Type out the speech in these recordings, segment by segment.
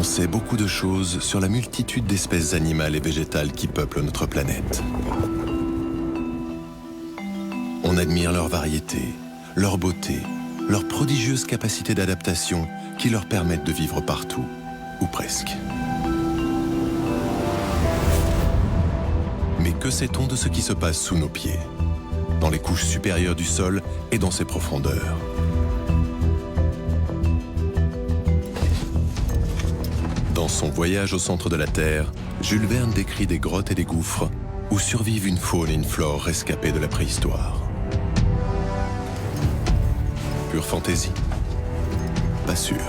On sait beaucoup de choses sur la multitude d'espèces animales et végétales qui peuplent notre planète. On admire leur variété, leur beauté, leur prodigieuse capacité d'adaptation qui leur permettent de vivre partout, ou presque. Mais que sait-on de ce qui se passe sous nos pieds, dans les couches supérieures du sol et dans ses profondeurs? Dans son voyage au centre de la Terre, Jules Verne décrit des grottes et des gouffres où survivent une faune et une flore rescapées de la préhistoire. Pure fantaisie? Pas sûr.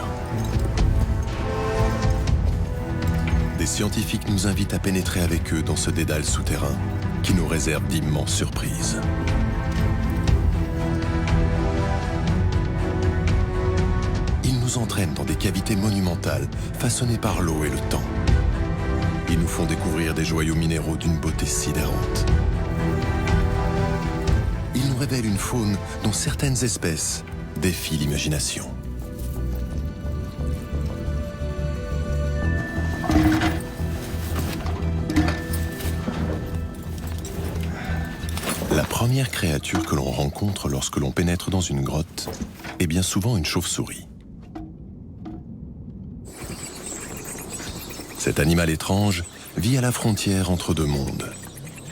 Des scientifiques nous invitent à pénétrer avec eux dans ce dédale souterrain qui nous réserve d'immenses surprises. Ils nous entraînent dans des cavités monumentales façonnées par l'eau et le temps. Ils nous font découvrir des joyaux minéraux d'une beauté sidérante. Ils nous révèlent une faune dont certaines espèces défient l'imagination. La première créature que l'on rencontre lorsque l'on pénètre dans une grotte est bien souvent une chauve-souris. Cet animal étrange vit à la frontière entre deux mondes,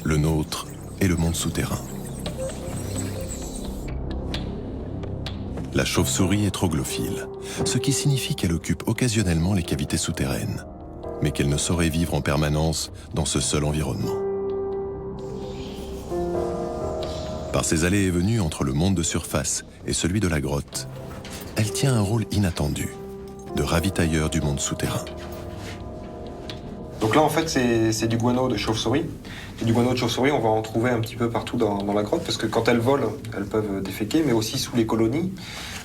le nôtre et le monde souterrain. La chauve-souris est troglophile, ce qui signifie qu'elle occupe occasionnellement les cavités souterraines, mais qu'elle ne saurait vivre en permanence dans ce seul environnement. Par ses allées et venues entre le monde de surface et celui de la grotte, elle tient un rôle inattendu, de ravitailleur du monde souterrain. Donc là, en fait, c'est du guano de chauve-souris. Et du guano de chauve-souris, on va en trouver un petit peu partout dans la grotte, parce que quand elles volent, elles peuvent déféquer, mais aussi sous les colonies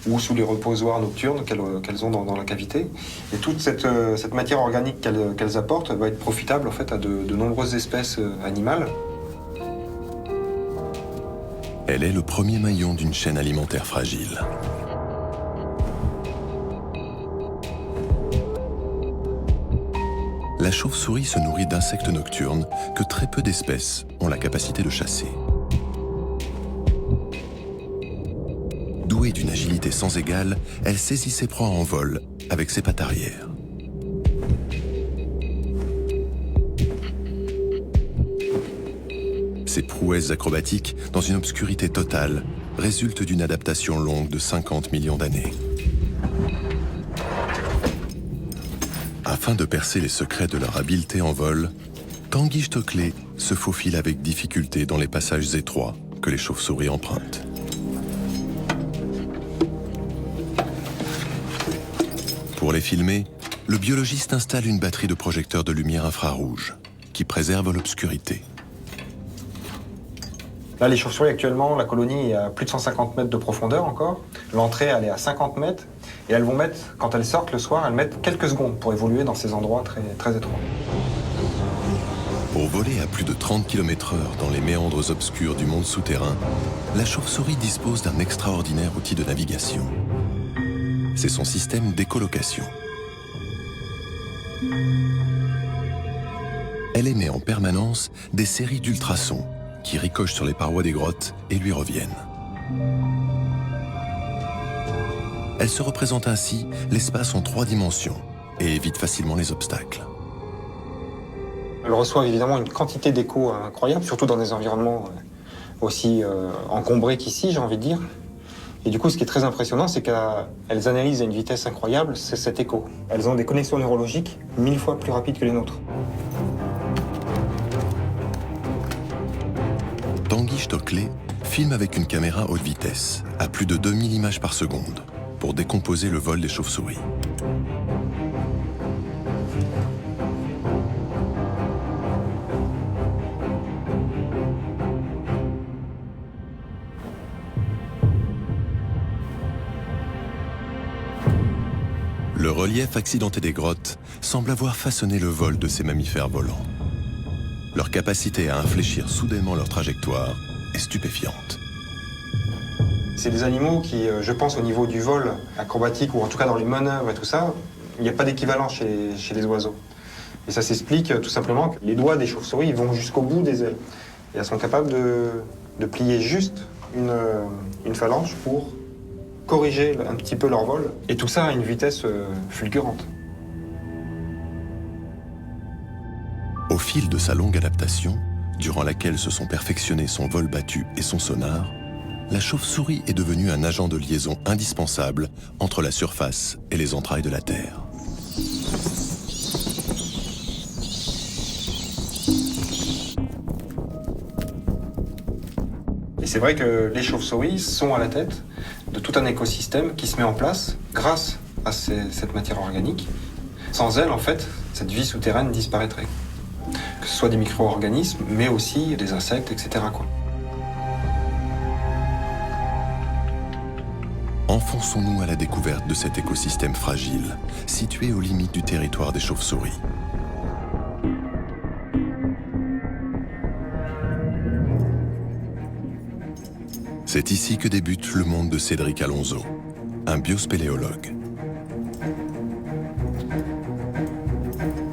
ou sous les reposoirs nocturnes qu'elles ont dans la cavité. Et toute cette matière organique qu'elles apportent va être profitable en fait, à de nombreuses espèces animales. Elle est le premier maillon d'une chaîne alimentaire fragile. La chauve-souris se nourrit d'insectes nocturnes que très peu d'espèces ont la capacité de chasser. Douée d'une agilité sans égale, elle saisit ses proies en vol avec ses pattes arrière. Ces prouesses acrobatiques, dans une obscurité totale, résultent d'une adaptation longue de 50 millions d'années. Afin de percer les secrets de leur habileté en vol, Tanguy Stockley se faufile avec difficulté dans les passages étroits que les chauves-souris empruntent. Pour les filmer, le biologiste installe une batterie de projecteurs de lumière infrarouge qui préserve l'obscurité. Là, les chauves-souris, actuellement, la colonie est à plus de 150 mètres de profondeur encore. L'entrée, elle est à 50 mètres. Et elles vont mettre, quand elles sortent le soir, elles mettent quelques secondes pour évoluer dans ces endroits très, très étroits. Pour voler à plus de 30 km/h dans les méandres obscurs du monde souterrain, la chauve-souris dispose d'un extraordinaire outil de navigation. C'est son système d'écholocation. Elle émet en permanence des séries d'ultrasons qui ricochent sur les parois des grottes et lui reviennent. Elle se représente ainsi l'espace en 3 dimensions et évite facilement les obstacles. Elle reçoit évidemment une quantité d'échos incroyable, surtout dans des environnements aussi encombrés qu'ici, j'ai envie de dire. Et du coup, ce qui est très impressionnant, c'est qu'elles analysent à une vitesse incroyable, c'est cet écho. Elles ont des connexions neurologiques 1000 fois plus rapides que les nôtres. Tanguy Stockley filme avec une caméra haute vitesse, à plus de 2000 images par seconde, pour décomposer le vol des chauves-souris. Le relief accidenté des grottes semble avoir façonné le vol de ces mammifères volants. Leur capacité à infléchir soudainement leur trajectoire est stupéfiante. C'est des animaux qui, je pense, au niveau du vol acrobatique, ou en tout cas dans les manœuvres et tout ça, Il n'y a pas d'équivalent chez les oiseaux. Et ça s'explique tout simplement que les doigts des chauves-souris vont jusqu'au bout des ailes. Et elles sont capables de plier juste une phalange pour corriger un petit peu leur vol. Et tout ça à une vitesse fulgurante. Au fil de sa longue adaptation, durant laquelle se sont perfectionnés son vol battu et son sonar, la chauve-souris est devenue un agent de liaison indispensable entre la surface et les entrailles de la Terre. Et c'est vrai que les chauves-souris sont à la tête de tout un écosystème qui se met en place grâce à cette matière organique. Sans elle, en fait, cette vie souterraine disparaîtrait. Que ce soit des micro-organismes, mais aussi des insectes, etc., quoi. Enfonçons-nous à la découverte de cet écosystème fragile, situé aux limites du territoire des chauves-souris. C'est ici que débute le monde de Cédric Alonso, un biospéléologue.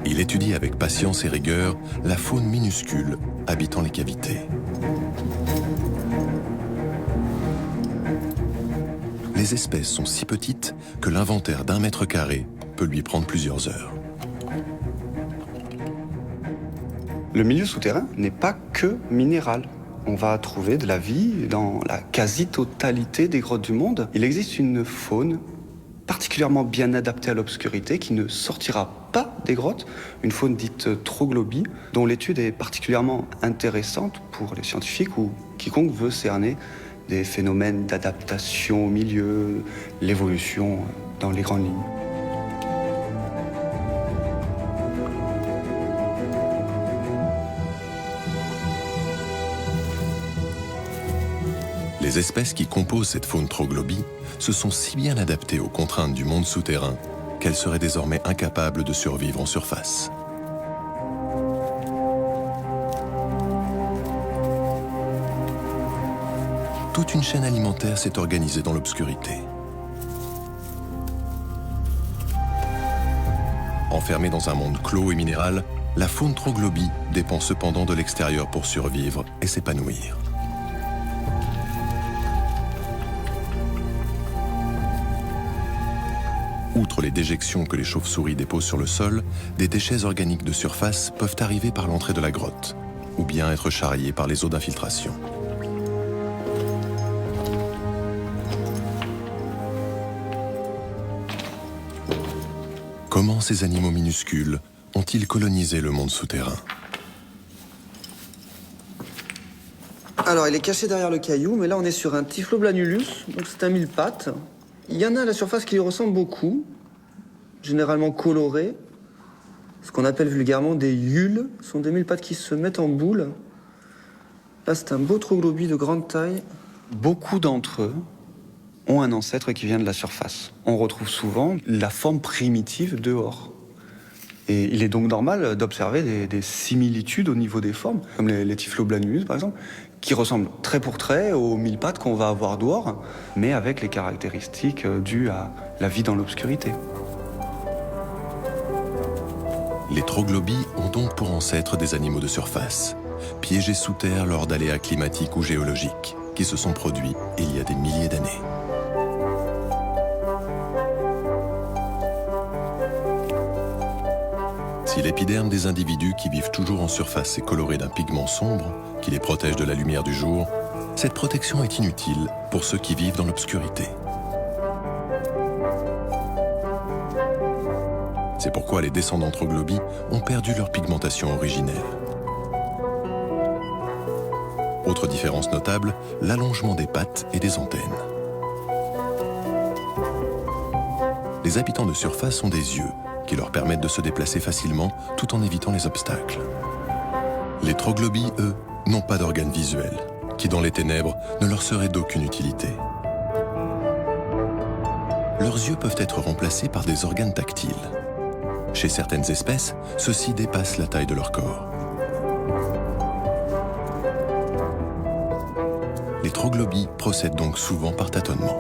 Il étudie avec patience et rigueur la faune minuscule habitant les cavités. Les espèces sont si petites que l'inventaire d'1 mètre carré peut lui prendre plusieurs heures. Le milieu souterrain n'est pas que minéral. On va trouver de la vie dans la quasi-totalité des grottes du monde. Il existe une faune particulièrement bien adaptée à l'obscurité qui ne sortira pas des grottes, une faune dite troglobie, dont l'étude est particulièrement intéressante pour les scientifiques ou quiconque veut cerner des phénomènes d'adaptation au milieu, l'évolution dans les grandes lignes. Les espèces qui composent cette faune troglobie se sont si bien adaptées aux contraintes du monde souterrain qu'elles seraient désormais incapables de survivre en surface. Toute une chaîne alimentaire s'est organisée dans l'obscurité. Enfermée dans un monde clos et minéral, la faune troglobie dépend cependant de l'extérieur pour survivre et s'épanouir. Outre les déjections que les chauves-souris déposent sur le sol, des déchets organiques de surface peuvent arriver par l'entrée de la grotte, ou bien être charriés par les eaux d'infiltration. Comment ces animaux minuscules ont-ils colonisé le monde souterrain? Alors, il est caché derrière le caillou, mais là, on est sur un Typhloblanulus, donc c'est un mille-pattes. Il y en a à la surface qui lui ressemblent beaucoup, généralement colorés. Ce qu'on appelle vulgairement des yules. Ce sont des mille-pattes qui se mettent en boule. Là, c'est un beau troglobie de grande taille. Beaucoup d'entre eux ont un ancêtre qui vient de la surface. On retrouve souvent la forme primitive dehors. Et il est donc normal d'observer des similitudes au niveau des formes, comme les Typhloblanulus par exemple, qui ressemblent trait pour trait aux mille-pattes qu'on va avoir dehors, mais avec les caractéristiques dues à la vie dans l'obscurité. Les troglobies ont donc pour ancêtres des animaux de surface, piégés sous terre lors d'aléas climatiques ou géologiques, qui se sont produits il y a des milliers d'années. Si l'épiderme des individus qui vivent toujours en surface est coloré d'un pigment sombre, qui les protège de la lumière du jour, cette protection est inutile pour ceux qui vivent dans l'obscurité. C'est pourquoi les descendants troglobies ont perdu leur pigmentation originelle. Autre différence notable, l'allongement des pattes et des antennes. Les habitants de surface ont des yeux qui leur permettent de se déplacer facilement tout en évitant les obstacles. Les troglobies, eux, n'ont pas d'organes visuels, qui dans les ténèbres ne leur seraient d'aucune utilité. Leurs yeux peuvent être remplacés par des organes tactiles. Chez certaines espèces, ceux-ci dépassent la taille de leur corps. Les troglobies procèdent donc souvent par tâtonnement.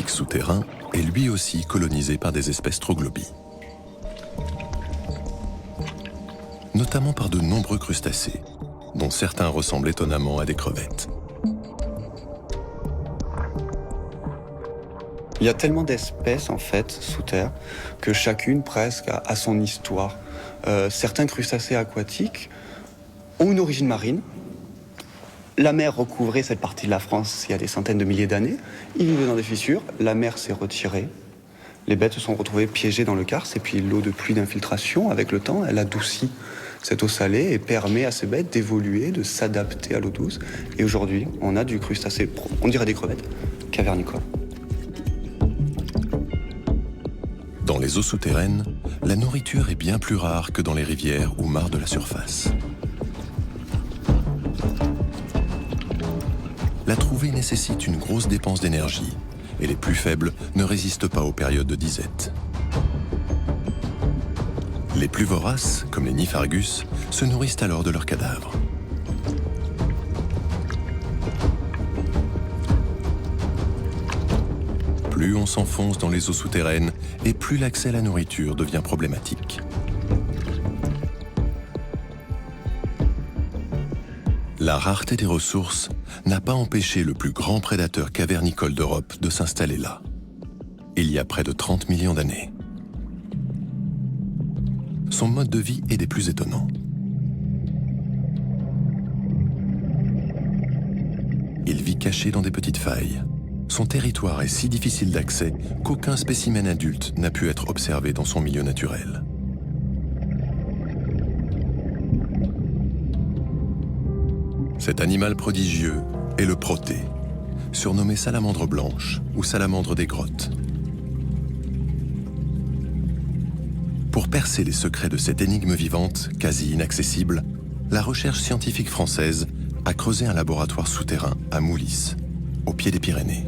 L'Arctique souterrain est lui aussi colonisé par des espèces troglobies. Notamment par de nombreux crustacés, dont certains ressemblent étonnamment à des crevettes. Il y a tellement d'espèces en fait sous terre que chacune presque a son histoire. Certains crustacés aquatiques ont une origine marine. La mer recouvrait cette partie de la France il y a des centaines de milliers d'années. Ils vivaient dans des fissures, la mer s'est retirée. Les bêtes se sont retrouvées piégées dans le karst et puis l'eau de pluie d'infiltration, avec le temps, elle adoucit cette eau salée et permet à ces bêtes d'évoluer, de s'adapter à l'eau douce. Et aujourd'hui, on a du crustacé, on dirait des crevettes, cavernicoles. Dans les eaux souterraines, la nourriture est bien plus rare que dans les rivières ou mares de la surface. La trouver nécessite une grosse dépense d'énergie et les plus faibles ne résistent pas aux périodes de disette. Les plus voraces, comme les Niphargus, se nourrissent alors de leurs cadavres. Plus on s'enfonce dans les eaux souterraines et plus l'accès à la nourriture devient problématique. La rareté des ressources n'a pas empêché le plus grand prédateur cavernicole d'Europe de s'installer là, il y a près de 30 millions d'années. Son mode de vie est des plus étonnants. Il vit caché dans des petites failles. Son territoire est si difficile d'accès qu'aucun spécimen adulte n'a pu être observé dans son milieu naturel. Cet animal prodigieux est le protée, surnommé salamandre blanche ou salamandre des grottes. Pour percer les secrets de cette énigme vivante, quasi inaccessible, la recherche scientifique française a creusé un laboratoire souterrain à Moulis, au pied des Pyrénées.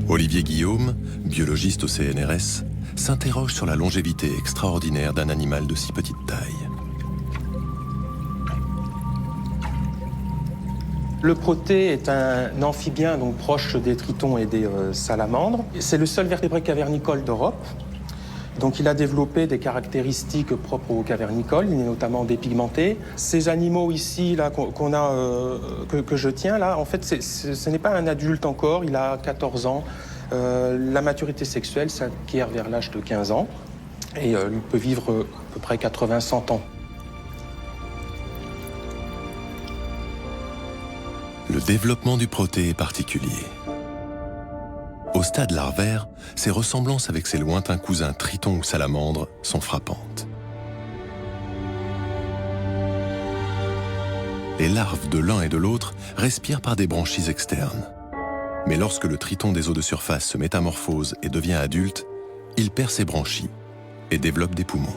Olivier Guillaume, biologiste au CNRS, s'interroge sur la longévité extraordinaire d'un animal de si petite taille. Le protée est un amphibien donc proche des tritons et des salamandres. C'est le seul vertébré cavernicole d'Europe. Donc il a développé des caractéristiques propres aux cavernicoles, il est notamment dépigmenté. Ces animaux ici là, que je tiens, là, en fait, ce n'est pas un adulte encore, il a 14 ans. La maturité sexuelle s'acquiert vers l'âge de 15 ans et il peut vivre à peu près 80-100 ans. Le développement du protée est particulier. Au stade larvaire, ses ressemblances avec ses lointains cousins tritons ou salamandres sont frappantes. Les larves de l'un et de l'autre respirent par des branchies externes. Mais lorsque le triton des eaux de surface se métamorphose et devient adulte, il perd ses branchies et développe des poumons.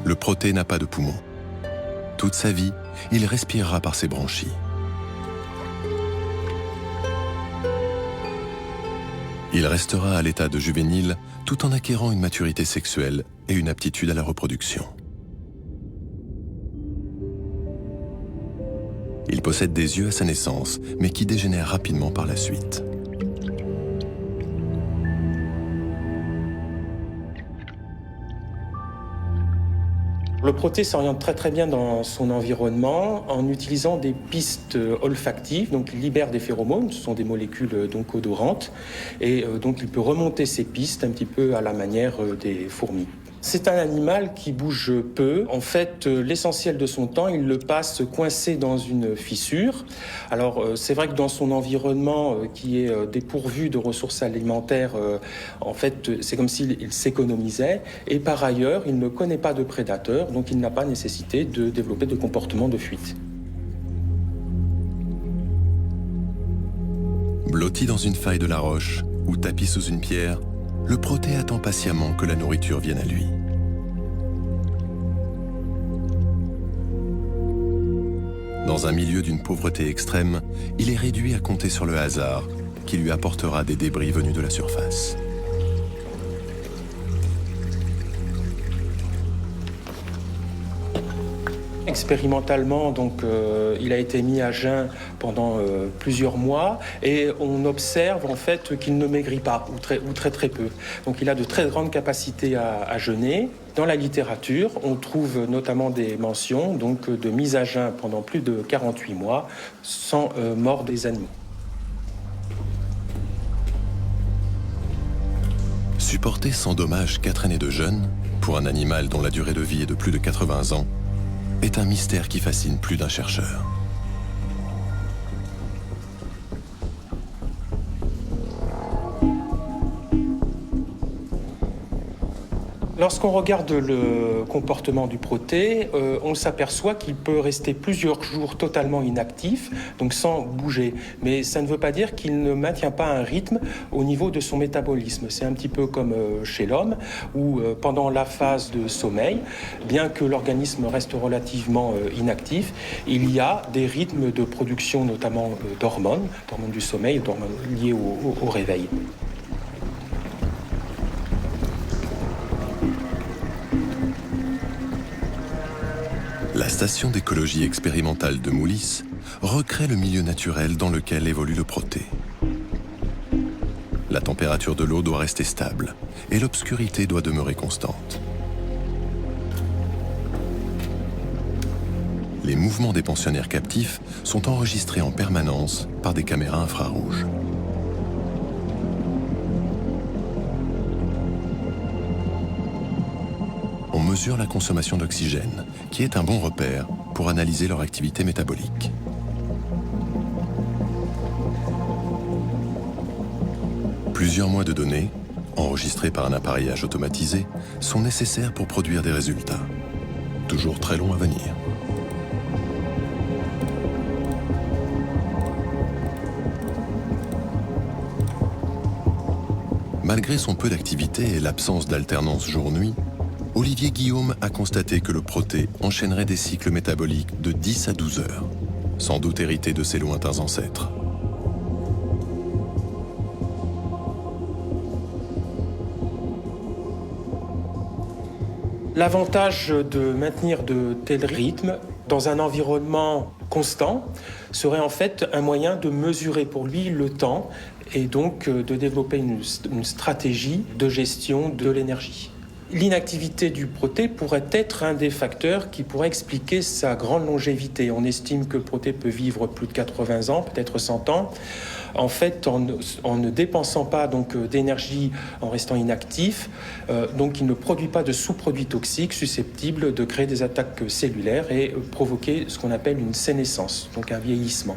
Le protée n'a pas de poumons. Toute sa vie, il respirera par ses branchies. Il restera à l'état de juvénile tout en acquérant une maturité sexuelle et une aptitude à la reproduction. Il possède des yeux à sa naissance, mais qui dégénèrent rapidement par la suite. Le protée s'oriente très bien dans son environnement en utilisant des pistes olfactives, donc il libère des phéromones, ce sont des molécules donc odorantes, et donc il peut remonter ces pistes un petit peu à la manière des fourmis. C'est un animal qui bouge peu. En fait, l'essentiel de son temps, il le passe coincé dans une fissure. Alors, c'est vrai que dans son environnement qui est dépourvu de ressources alimentaires, en fait, c'est comme s'il s'économisait. Et par ailleurs, il ne connaît pas de prédateurs, donc il n'a pas nécessité de développer de comportement de fuite. Blotti dans une faille de la roche ou tapis sous une pierre, le protée attend patiemment que la nourriture vienne à lui. Dans un milieu d'une pauvreté extrême, il est réduit à compter sur le hasard qui lui apportera des débris venus de la surface. Expérimentalement, donc, il a été mis à jeun pendant plusieurs mois et on observe en fait qu'il ne maigrit pas ou très peu. Donc il a de très grandes capacités à jeûner. Dans la littérature, on trouve notamment des mentions donc, de mise à jeun pendant plus de 48 mois sans mort des animaux. Supporter sans dommage 4 années de jeûne, pour un animal dont la durée de vie est de plus de 80 ans, est un mystère qui fascine plus d'un chercheur. Lorsqu'on regarde le comportement du protée, on s'aperçoit qu'il peut rester plusieurs jours totalement inactif, donc sans bouger. Mais ça ne veut pas dire qu'il ne maintient pas un rythme au niveau de son métabolisme. C'est un petit peu comme chez l'homme, où pendant la phase de sommeil, bien que l'organisme reste relativement inactif, il y a des rythmes de production, notamment d'hormones du sommeil, d'hormones liées au réveil. La station d'écologie expérimentale de Moulis recrée le milieu naturel dans lequel évolue le protée. La température de l'eau doit rester stable et l'obscurité doit demeurer constante. Les mouvements des pensionnaires captifs sont enregistrés en permanence par des caméras infrarouges. On mesure la consommation d'oxygène, qui est un bon repère pour analyser leur activité métabolique. Plusieurs mois de données, enregistrées par un appareillage automatisé, sont nécessaires pour produire des résultats. Toujours très longs à venir. Malgré son peu d'activité et l'absence d'alternance jour-nuit, Olivier Guillaume a constaté que le protée enchaînerait des cycles métaboliques de 10 à 12 heures, sans doute hérité de ses lointains ancêtres. L'avantage de maintenir de tels rythmes dans un environnement constant serait en fait un moyen de mesurer pour lui le temps et donc de développer une stratégie de gestion de l'énergie. L'inactivité du protée pourrait être un des facteurs qui pourrait expliquer sa grande longévité. On estime que le protée peut vivre plus de 80 ans, peut-être 100 ans. En fait, en ne dépensant pas donc d'énergie, en restant inactif, donc il ne produit pas de sous-produits toxiques susceptibles de créer des attaques cellulaires et provoquer ce qu'on appelle une sénescence, donc un vieillissement.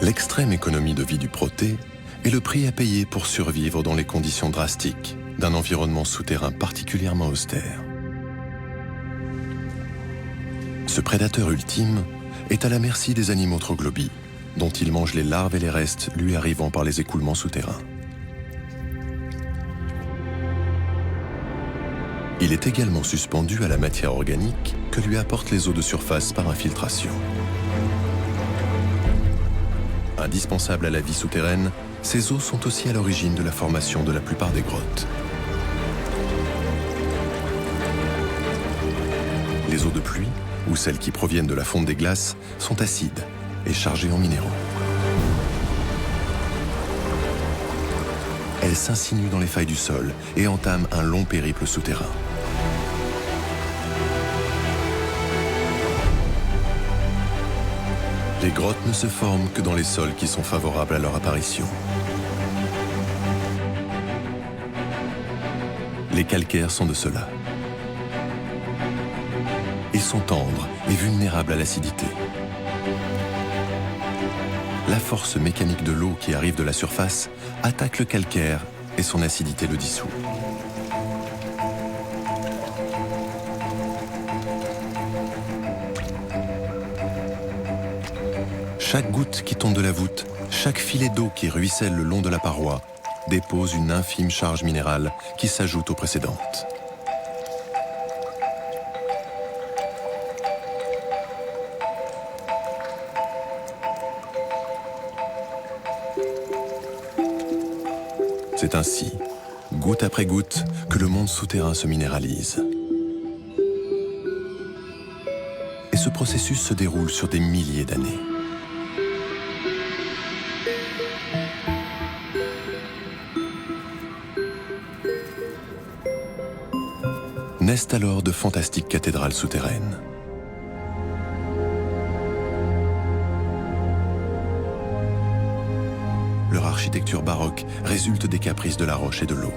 L'extrême économie de vie du protée est le prix à payer pour survivre dans les conditions drastiques d'un environnement souterrain particulièrement austère. Ce prédateur ultime est à la merci des animaux troglobies, dont il mange les larves et les restes lui arrivant par les écoulements souterrains. Il est également suspendu à la matière organique que lui apportent les eaux de surface par infiltration. Indispensables à la vie souterraine, ces eaux sont aussi à l'origine de la formation de la plupart des grottes. Les eaux de pluie, ou celles qui proviennent de la fonte des glaces, sont acides et chargées en minéraux. Elles s'insinuent dans les failles du sol et entament un long périple souterrain. Les grottes ne se forment que dans les sols qui sont favorables à leur apparition. Les calcaires sont de ceux-là. Ils sont tendres et vulnérables à l'acidité. La force mécanique de l'eau qui arrive de la surface attaque le calcaire et son acidité le dissout. Chaque goutte qui tombe de la voûte, chaque filet d'eau qui ruisselle le long de la paroi, dépose une infime charge minérale qui s'ajoute aux précédentes. C'est ainsi, goutte après goutte, que le monde souterrain se minéralise. ce processus se déroule sur des milliers d'années. Naissent alors de fantastiques cathédrales souterraines. Leur architecture baroque résulte des caprices de la roche et de l'eau.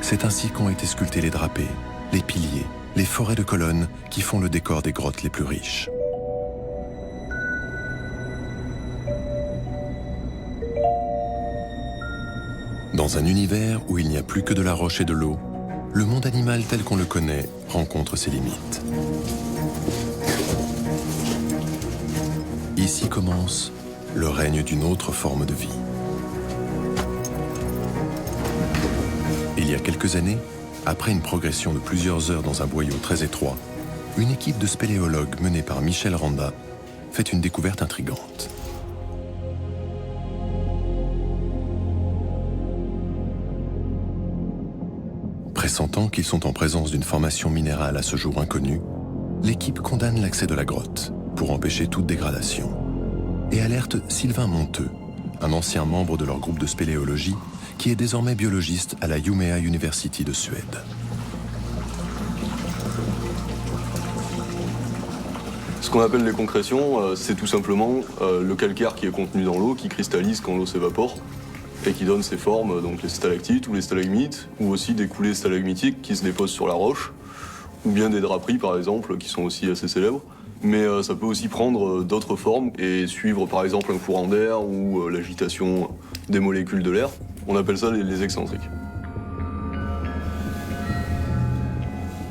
C'est ainsi qu'ont été sculptés les drapés, les piliers, les forêts de colonnes qui font le décor des grottes les plus riches. Dans un univers où il n'y a plus que de la roche et de l'eau, le monde animal tel qu'on le connaît rencontre ses limites. Ici commence le règne d'une autre forme de vie. Il y a quelques années, après une progression de plusieurs heures dans un boyau très étroit, une équipe de spéléologues menée par Michel Randa fait une découverte intrigante. Pressentant qu'ils sont en présence d'une formation minérale à ce jour inconnue, l'équipe condamne l'accès de la grotte pour empêcher toute dégradation et alerte Sylvain Monteux, un ancien membre de leur groupe de spéléologie qui est désormais biologiste à la Umeå University de Suède. Ce qu'on appelle les concrétions, c'est tout simplement le calcaire qui est contenu dans l'eau, qui cristallise quand l'eau s'évapore et qui donne ses formes, donc les stalactites ou les stalagmites, ou aussi des coulées stalagmitiques qui se déposent sur la roche, ou bien des draperies par exemple, qui sont aussi assez célèbres. Mais ça peut aussi prendre d'autres formes et suivre par exemple un courant d'air ou l'agitation des molécules de l'air. On appelle ça les excentriques.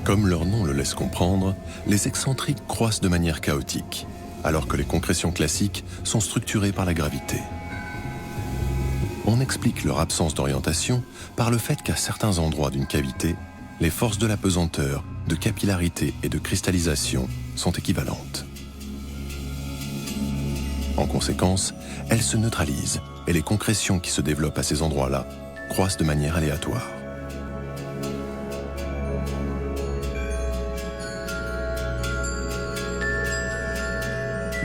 Comme leur nom le laisse comprendre, les excentriques croissent de manière chaotique, alors que les concrétions classiques sont structurées par la gravité. On explique leur absence d'orientation par le fait qu'à certains endroits d'une cavité, les forces de la pesanteur, de capillarité et de cristallisation sont équivalentes. En conséquence, elles se neutralisent et les concrétions qui se développent à ces endroits-là croissent de manière aléatoire.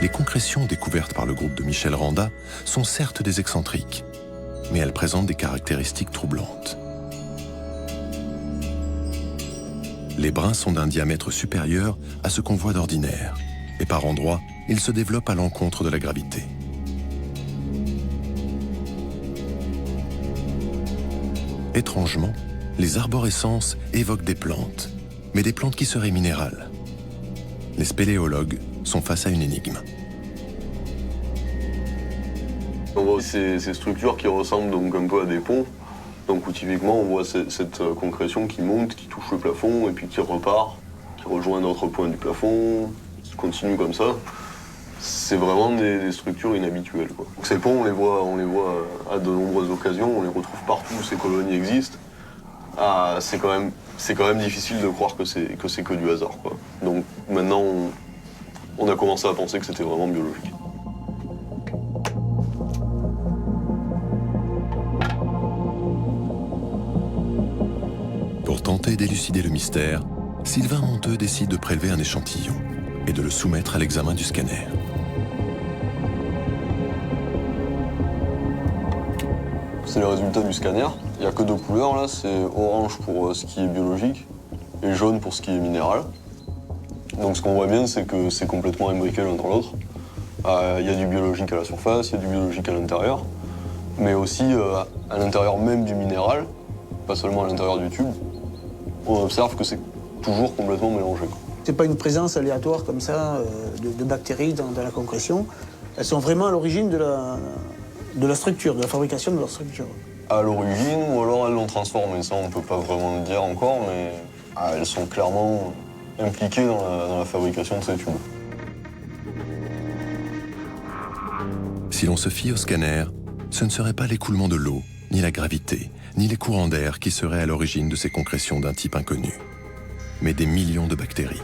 Les concrétions découvertes par le groupe de Michel Randa sont certes des excentriques, mais elles présentent des caractéristiques troublantes. Les brins sont d'un diamètre supérieur à ce qu'on voit d'ordinaire, et par endroits, ils se développent à l'encontre de la gravité. Étrangement, les arborescences évoquent des plantes, mais des plantes qui seraient minérales. Les spéléologues sont face à une énigme. On voit ces structures qui ressemblent donc un peu à des ponts, donc où typiquement on voit cette concrétion qui monte, qui touche le plafond et puis qui repart, qui rejoint un autre point du plafond, qui continue comme ça. C'est vraiment des structures inhabituelles, quoi. Donc ces ponts, on les voit à de nombreuses occasions, on les retrouve partout où ces colonies existent. C'est quand même difficile de croire que c'est que du hasard, quoi. Donc maintenant, on a commencé à penser que c'était vraiment biologique. Pour tenter d'élucider le mystère, Sylvain Monteux décide de prélever un échantillon et de le soumettre à l'examen du scanner. C'est les résultats du scanner. Il n'y a que deux couleurs là, c'est orange pour ce qui est biologique et jaune pour ce qui est minéral. Donc ce qu'on voit bien, c'est que c'est complètement imbriqué l'un dans l'autre. Il y a du biologique à la surface, il y a du biologique à l'intérieur, mais aussi à l'intérieur même du minéral, pas seulement à l'intérieur du tube. On observe que c'est toujours complètement mélangé. C'est pas une présence aléatoire comme ça de bactéries dans la concrétion. Elles sont vraiment à l'origine de la structure, de la fabrication de leur structure. À l'origine, ou alors elles l'ont transformé, ça on peut pas vraiment le dire encore, mais elles sont clairement impliquées dans la fabrication de ces tubes. Si l'on se fie au scanner, ce ne serait pas l'écoulement de l'eau, ni la gravité, ni les courants d'air qui seraient à l'origine de ces concrétions d'un type inconnu, mais des millions de bactéries.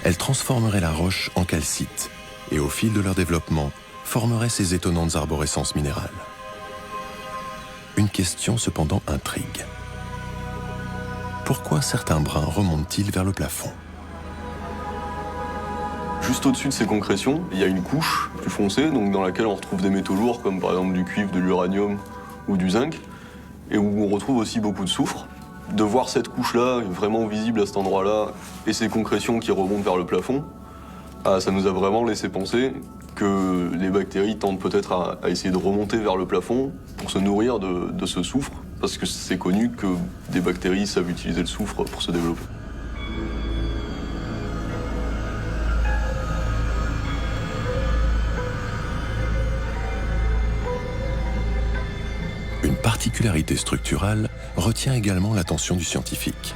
Elles transformeraient la roche en calcite et au fil de leur développement, formeraient ces étonnantes arborescences minérales. une question cependant intrigue. Pourquoi certains brins remontent-ils vers le plafond? Juste au-dessus de ces concrétions, il y a une couche plus foncée, donc dans laquelle on retrouve des métaux lourds comme par exemple du cuivre, de l'uranium ou du zinc, et où on retrouve aussi beaucoup de soufre. De voir cette couche-là vraiment visible à cet endroit-là et ces concrétions qui remontent vers le plafond, ça nous a vraiment laissé penser que les bactéries tentent peut-être à essayer de remonter vers le plafond pour se nourrir de ce soufre, parce que c'est connu que des bactéries savent utiliser le soufre pour se développer. Une particularité structurale retient également l'attention du scientifique.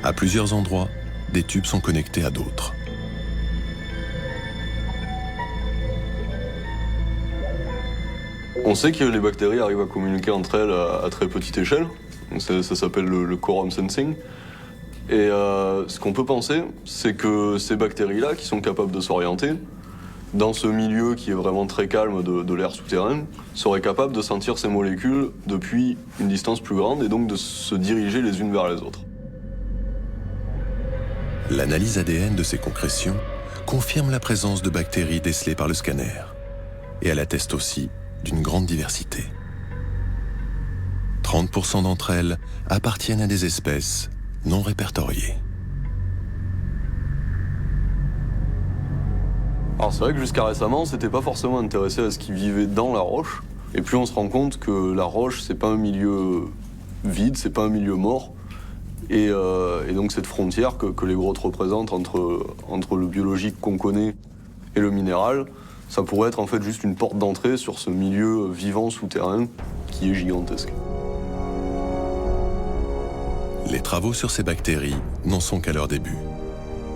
À plusieurs endroits, des tubes sont connectés à d'autres. On sait que les bactéries arrivent à communiquer entre elles à très petite échelle. Ça s'appelle le quorum sensing. Et ce qu'on peut penser, c'est que ces bactéries-là, qui sont capables de s'orienter, dans ce milieu qui est vraiment très calme de l'air souterrain, seraient capables de sentir ces molécules depuis une distance plus grande et donc de se diriger les unes vers les autres. L'analyse ADN de ces concrétions confirme la présence de bactéries décelées par le scanner. Et elle atteste aussi d'une grande diversité. 30% d'entre elles appartiennent à des espèces non répertoriées. Alors c'est vrai que jusqu'à récemment, on s'était pas forcément intéressé à ce qui vivait dans la roche. Et puis on se rend compte que la roche, c'est pas un milieu vide, c'est pas un milieu mort. Et donc cette frontière que les grottes représentent entre le biologique qu'on connaît et le minéral, ça pourrait être en fait juste une porte d'entrée sur ce milieu vivant souterrain qui est gigantesque. Les travaux sur ces bactéries n'en sont qu'à leur début.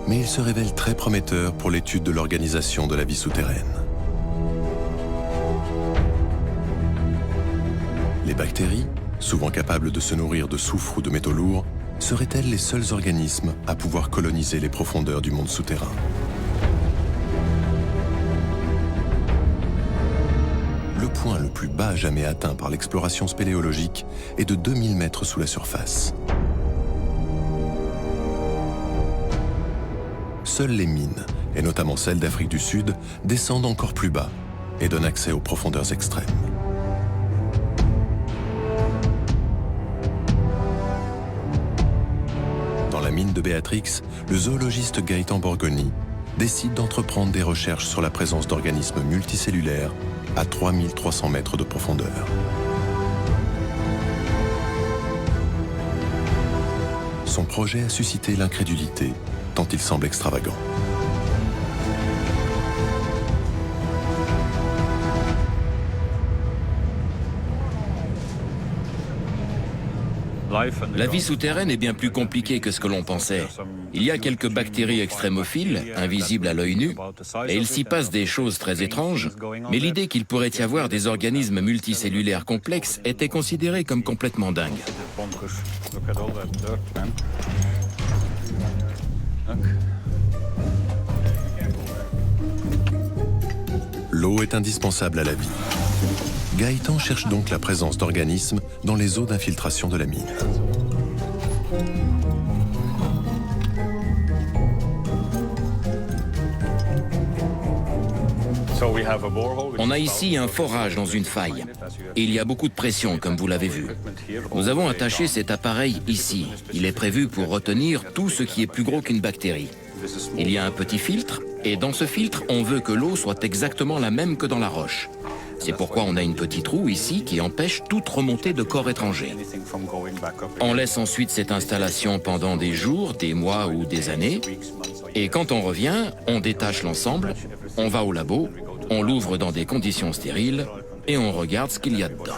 Mais ils se révèlent très prometteurs pour l'étude de l'organisation de la vie souterraine. Les bactéries, souvent capables de se nourrir de soufre ou de métaux lourds, seraient-elles les seuls organismes à pouvoir coloniser les profondeurs du monde souterrain? Le point le plus bas jamais atteint par l'exploration spéléologique est de 2000 mètres sous la surface. Seules les mines, et notamment celles d'Afrique du Sud, descendent encore plus bas et donnent accès aux profondeurs extrêmes. Dans la mine de Béatrix, le zoologiste Gaëtan Borgoni décide d'entreprendre des recherches sur la présence d'organismes multicellulaires à 3300 mètres de profondeur. Son projet a suscité l'incrédulité, tant il semble extravagant. La vie souterraine est bien plus compliquée que ce que l'on pensait. Il y a quelques bactéries extrémophiles, invisibles à l'œil nu, et il s'y passe des choses très étranges, mais l'idée qu'il pourrait y avoir des organismes multicellulaires complexes était considérée comme complètement dingue. L'eau est indispensable à la vie. Gaëtan cherche donc la présence d'organismes dans les eaux d'infiltration de la mine. On a ici un forage dans une faille. Et il y a beaucoup de pression, comme vous l'avez vu. Nous avons attaché cet appareil ici. Il est prévu pour retenir tout ce qui est plus gros qu'une bactérie. Il y a un petit filtre, et dans ce filtre, on veut que l'eau soit exactement la même que dans la roche. C'est pourquoi on a une petite roue ici qui empêche toute remontée de corps étrangers. On laisse ensuite cette installation pendant des jours, des mois ou des années. Et quand on revient, on détache l'ensemble, on va au labo, on l'ouvre dans des conditions stériles et on regarde ce qu'il y a dedans.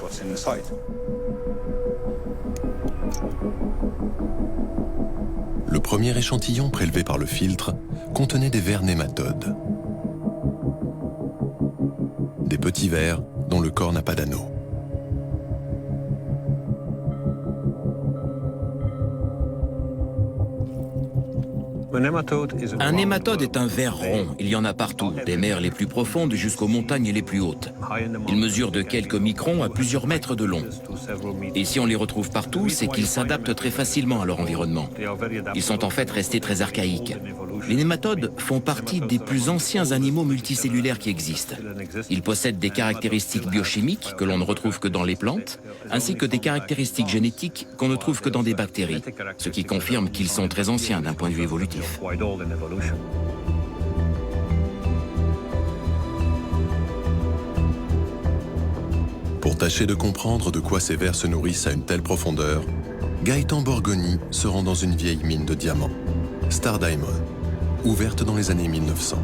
Le premier échantillon prélevé par le filtre contenait des vers nématodes. Des petits vers dont le corps n'a pas d'anneau. Un nématode est un ver rond. Il y en a partout, des mers les plus profondes jusqu'aux montagnes les plus hautes. Ils mesurent de quelques microns à plusieurs mètres de long. Et si on les retrouve partout, c'est qu'ils s'adaptent très facilement à leur environnement. Ils sont en fait restés très archaïques. Les nématodes font partie des plus anciens animaux multicellulaires qui existent. Ils possèdent des caractéristiques biochimiques que l'on ne retrouve que dans les plantes, ainsi que des caractéristiques génétiques qu'on ne trouve que dans des bactéries, ce qui confirme qu'ils sont très anciens d'un point de vue évolutif. Pour tâcher de comprendre de quoi ces vers se nourrissent à une telle profondeur, Gaëtan Borgoni se rend dans une vieille mine de diamants, Star Diamond, ouverte dans les années 1900.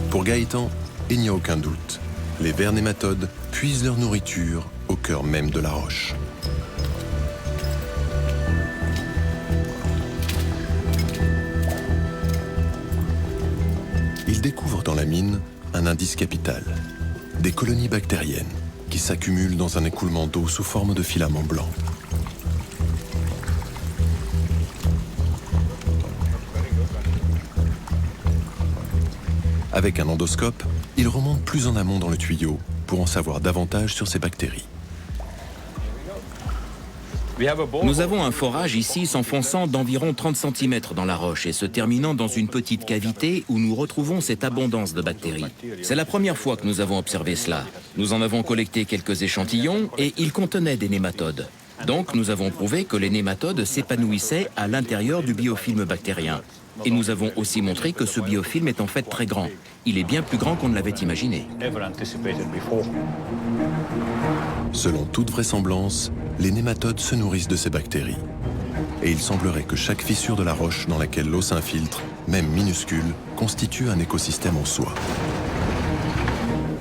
Pour Gaëtan, il n'y a aucun doute. Les vers nématodes puisent leur nourriture au cœur même de la roche. Il découvre dans la mine un indice capital, des colonies bactériennes qui s'accumulent dans un écoulement d'eau sous forme de filaments blancs. Avec un endoscope, il remonte plus en amont dans le tuyau pour en savoir davantage sur ces bactéries. Nous avons un forage ici s'enfonçant d'environ 30 cm dans la roche et se terminant dans une petite cavité où nous retrouvons cette abondance de bactéries. C'est la première fois que nous avons observé cela. Nous en avons collecté quelques échantillons et ils contenaient des nématodes. Donc nous avons prouvé que les nématodes s'épanouissaient à l'intérieur du biofilm bactérien. Et nous avons aussi montré que ce biofilm est en fait très grand. Il est bien plus grand qu'on ne l'avait imaginé. Selon toute vraisemblance, les nématodes se nourrissent de ces bactéries. Et il semblerait que chaque fissure de la roche dans laquelle l'eau s'infiltre, même minuscule, constitue un écosystème en soi.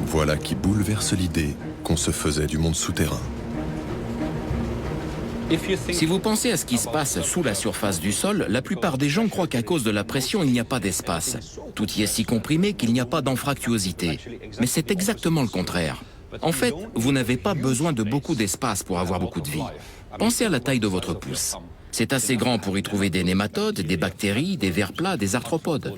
Voilà qui bouleverse l'idée qu'on se faisait du monde souterrain. Si vous pensez à ce qui se passe sous la surface du sol, la plupart des gens croient qu'à cause de la pression, il n'y a pas d'espace. Tout y est si comprimé qu'il n'y a pas d'anfractuosité. Mais c'est exactement le contraire. En fait, vous n'avez pas besoin de beaucoup d'espace pour avoir beaucoup de vie. Pensez à la taille de votre pouce. C'est assez grand pour y trouver des nématodes, des bactéries, des vers plats, des arthropodes.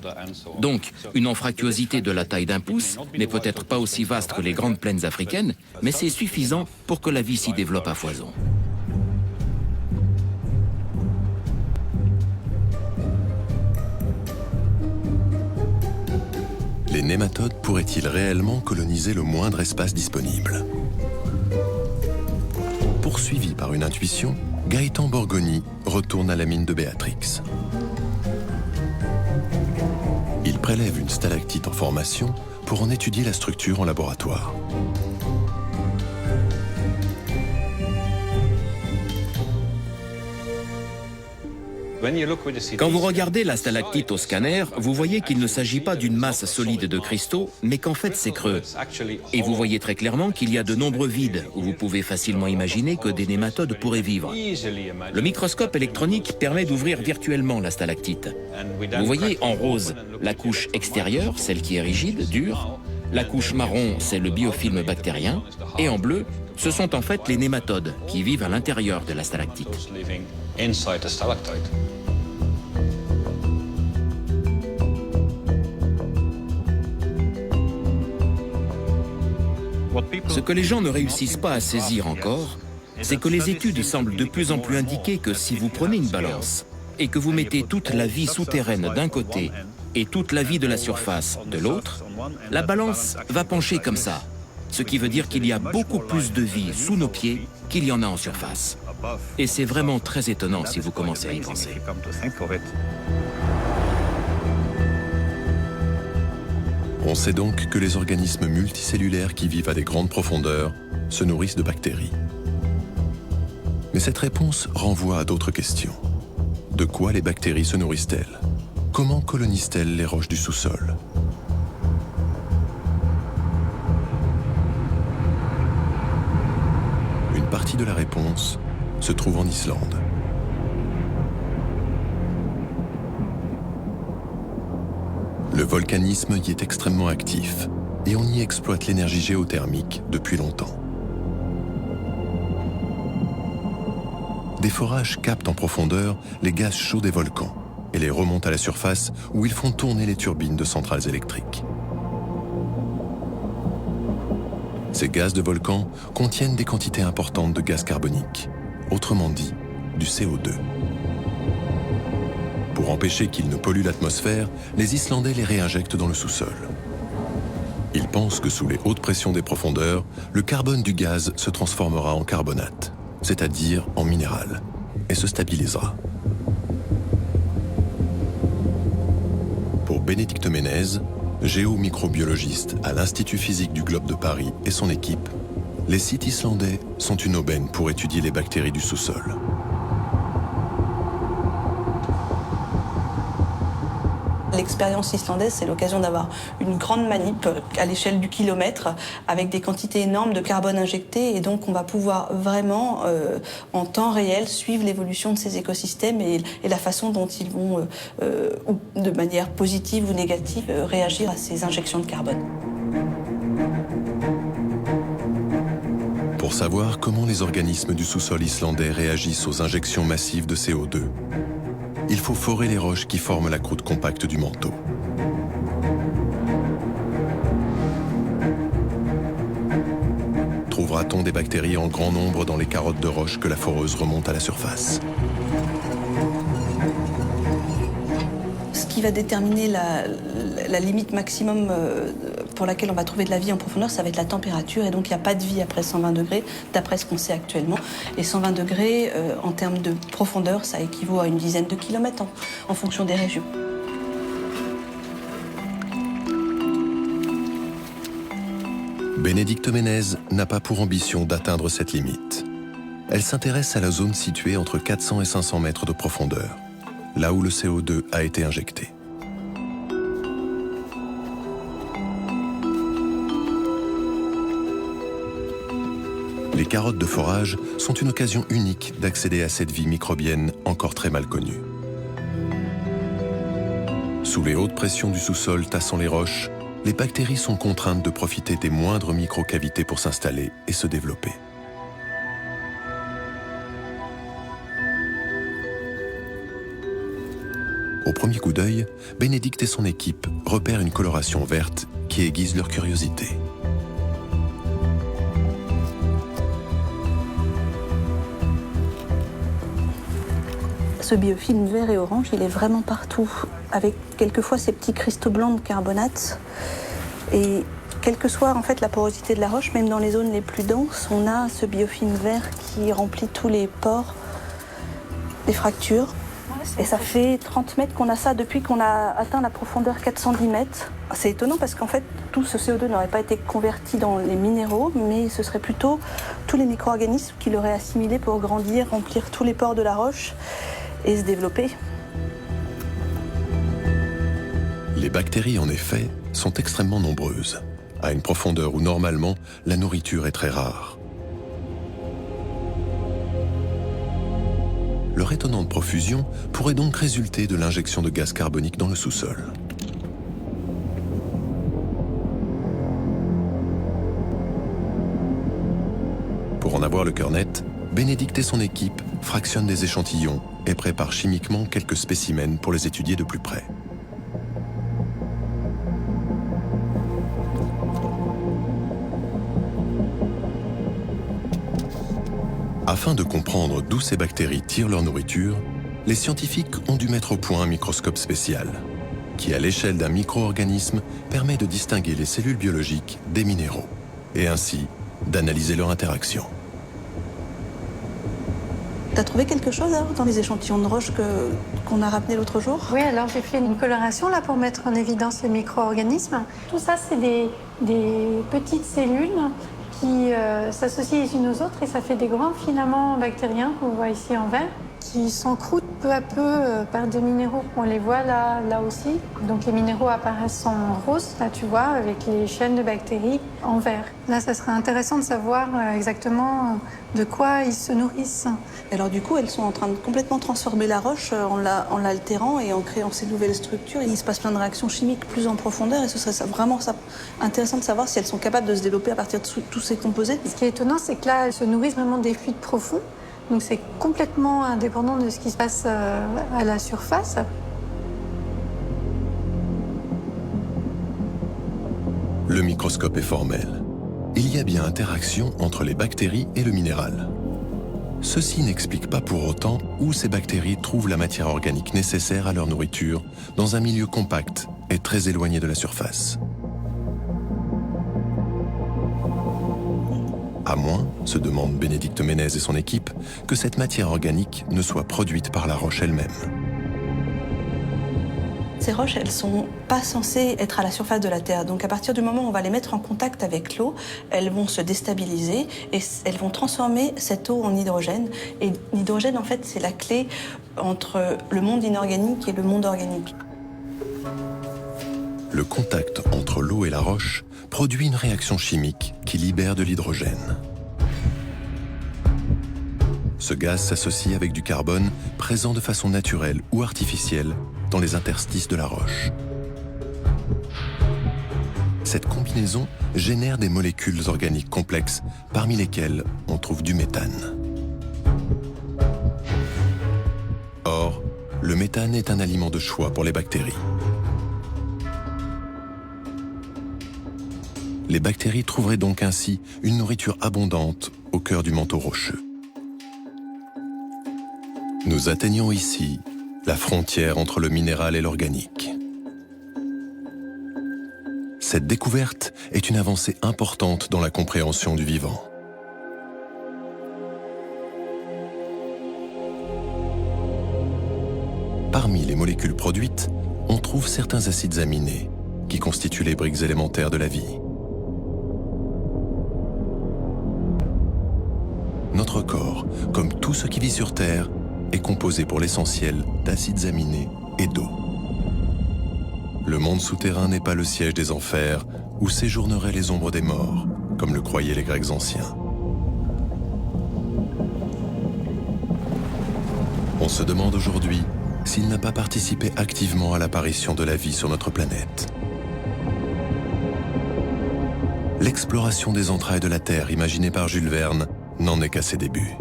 Donc, une anfractuosité de la taille d'un pouce n'est peut-être pas aussi vaste que les grandes plaines africaines, mais c'est suffisant pour que la vie s'y développe à foison. Les nématodes pourraient-ils réellement coloniser le moindre espace disponible? Poursuivi par une intuition, Gaëtan Borgoni retourne à la mine de Béatrix. Il prélève une stalactite en formation pour en étudier la structure en laboratoire. Quand vous regardez la stalactite au scanner, vous voyez qu'il ne s'agit pas d'une masse solide de cristaux, mais qu'en fait c'est creux. Et vous voyez très clairement qu'il y a de nombreux vides, où vous pouvez facilement imaginer que des nématodes pourraient vivre. Le microscope électronique permet d'ouvrir virtuellement la stalactite. Vous voyez en rose la couche extérieure, celle qui est rigide, dure. La couche marron, c'est le biofilm bactérien. Et en bleu, ce sont en fait les nématodes qui vivent à l'intérieur de la stalactite. Ce que les gens ne réussissent pas à saisir encore, c'est que les études semblent de plus en plus indiquer que si vous prenez une balance et que vous mettez toute la vie souterraine d'un côté et toute la vie de la surface de l'autre, la balance va pencher comme ça, ce qui veut dire qu'il y a beaucoup plus de vie sous nos pieds qu'il y en a en surface. Et c'est vraiment très étonnant si vous commencez à y penser. On sait donc que les organismes multicellulaires qui vivent à des grandes profondeurs se nourrissent de bactéries. Mais cette réponse renvoie à d'autres questions. De quoi les bactéries se nourrissent-elles? Comment colonisent-elles les roches du sous-sol? Une partie de la réponse se trouve en Islande. Le volcanisme y est extrêmement actif et on y exploite l'énergie géothermique depuis longtemps. Des forages captent en profondeur les gaz chauds des volcans et les remontent à la surface où ils font tourner les turbines de centrales électriques. Ces gaz de volcan contiennent des quantités importantes de gaz carbonique, autrement dit, du CO2. Pour empêcher qu'ils ne polluent l'atmosphère, les Islandais les réinjectent dans le sous-sol. Ils pensent que sous les hautes pressions des profondeurs, le carbone du gaz se transformera en carbonate, c'est-à-dire en minéral, et se stabilisera. Pour Bénédicte Ménez, géomicrobiologiste à l'Institut physique du Globe de Paris et son équipe, les sites islandais sont une aubaine pour étudier les bactéries du sous-sol. L'expérience islandaise, c'est l'occasion d'avoir une grande manip à l'échelle du kilomètre avec des quantités énormes de carbone injecté et donc on va pouvoir vraiment en temps réel suivre l'évolution de ces écosystèmes et la façon dont ils vont, de manière positive ou négative, réagir à ces injections de carbone. Pour savoir comment les organismes du sous-sol islandais réagissent aux injections massives de CO2, il faut forer les roches qui forment la croûte compacte du manteau. Trouvera-t-on des bactéries en grand nombre dans les carottes de roche que la foreuse remonte à la surface? Ce qui va déterminer la limite maximum pour laquelle on va trouver de la vie en profondeur, ça va être la température. Et donc, il n'y a pas de vie après 120 degrés, d'après ce qu'on sait actuellement. Et 120 degrés, en termes de profondeur, ça équivaut à une dizaine de kilomètres en fonction des régions. Bénédicte Ménez n'a pas pour ambition d'atteindre cette limite. Elle s'intéresse à la zone située entre 400 et 500 mètres de profondeur, là où le CO2 a été injecté. Les carottes de forage sont une occasion unique d'accéder à cette vie microbienne encore très mal connue. Sous les hautes pressions du sous-sol tassant les roches, les bactéries sont contraintes de profiter des moindres microcavités pour s'installer et se développer. Au premier coup d'œil, Bénédicte et son équipe repèrent une coloration verte qui aiguise leur curiosité. Ce biofilm vert et orange, il est vraiment partout, avec quelquefois ces petits cristaux blancs de carbonate. Et quelle que soit en fait la porosité de la roche, même dans les zones les plus denses, on a ce biofilm vert qui remplit tous les pores, les fractures. Et ça fait 30 mètres qu'on a ça depuis qu'on a atteint la profondeur 410 mètres. C'est étonnant parce qu'en fait, tout ce CO2 n'aurait pas été converti dans les minéraux, mais ce serait plutôt tous les micro-organismes qui l'auraient assimilé pour grandir, remplir tous les pores de la roche et se développer. Les bactéries, en effet, sont extrêmement nombreuses, à une profondeur où normalement la nourriture est très rare. Leur étonnante profusion pourrait donc résulter de l'injection de gaz carbonique dans le sous-sol. Pour en avoir le cœur net, Bénédicte et son équipe fractionnent des échantillons et préparent chimiquement quelques spécimens pour les étudier de plus près. Afin de comprendre d'où ces bactéries tirent leur nourriture, les scientifiques ont dû mettre au point un microscope spécial, qui à l'échelle d'un micro-organisme permet de distinguer les cellules biologiques des minéraux, et ainsi d'analyser leur interaction. T'as trouvé quelque chose alors, dans les échantillons de roche qu'on a ramenés l'autre jour? Oui, alors j'ai fait une coloration là pour mettre en évidence les micro-organismes. Tout ça, c'est des petites cellules qui s'associent les unes aux autres et ça fait des grands filaments bactériens qu'on voit ici en vert. qui s'encroutent peu à peu par des minéraux. On les voit là aussi. Donc les minéraux apparaissent en rose, là tu vois, avec les chaînes de bactéries en vert. Là, ça serait intéressant de savoir exactement de quoi ils se nourrissent. Alors du coup, elles sont en train de complètement transformer la roche en l'altérant et en créant ces nouvelles structures. Il se passe plein de réactions chimiques plus en profondeur et ce serait vraiment intéressant de savoir si elles sont capables de se développer à partir de tous ces composés. Ce qui est étonnant, c'est que là, elles se nourrissent vraiment des fluides profonds. Donc c'est complètement indépendant de ce qui se passe à la surface. Le microscope est formel. Il y a bien interaction entre les bactéries et le minéral. Ceci n'explique pas pour autant où ces bactéries trouvent la matière organique nécessaire à leur nourriture dans un milieu compact et très éloigné de la surface. À moins, se demande Bénédicte Ménez et son équipe, que cette matière organique ne soit produite par la roche elle-même. Ces roches, elles sont pas censées être à la surface de la Terre. Donc à partir du moment où on va les mettre en contact avec l'eau, elles vont se déstabiliser et elles vont transformer cette eau en hydrogène. Et l'hydrogène, en fait, c'est la clé entre le monde inorganique et le monde organique. Le contact entre l'eau et la roche produit une réaction chimique qui libère de l'hydrogène. Ce gaz s'associe avec du carbone présent de façon naturelle ou artificielle dans les interstices de la roche. Cette combinaison génère des molécules organiques complexes, parmi lesquelles on trouve du méthane. Or, le méthane est un aliment de choix pour les bactéries. Les bactéries trouveraient donc ainsi une nourriture abondante au cœur du manteau rocheux. Nous atteignons ici la frontière entre le minéral et l'organique. Cette découverte est une avancée importante dans la compréhension du vivant. Parmi les molécules produites, on trouve certains acides aminés qui constituent les briques élémentaires de la vie. Notre corps, comme tout ce qui vit sur Terre, est composé pour l'essentiel d'acides aminés et d'eau. Le monde souterrain n'est pas le siège des enfers où séjourneraient les ombres des morts, comme le croyaient les Grecs anciens. On se demande aujourd'hui s'il n'a pas participé activement à l'apparition de la vie sur notre planète. L'exploration des entrailles de la Terre imaginée par Jules Verne n'en est qu'à ses débuts.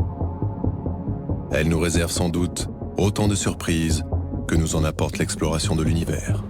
Elle nous réserve sans doute autant de surprises que nous en apporte l'exploration de l'univers.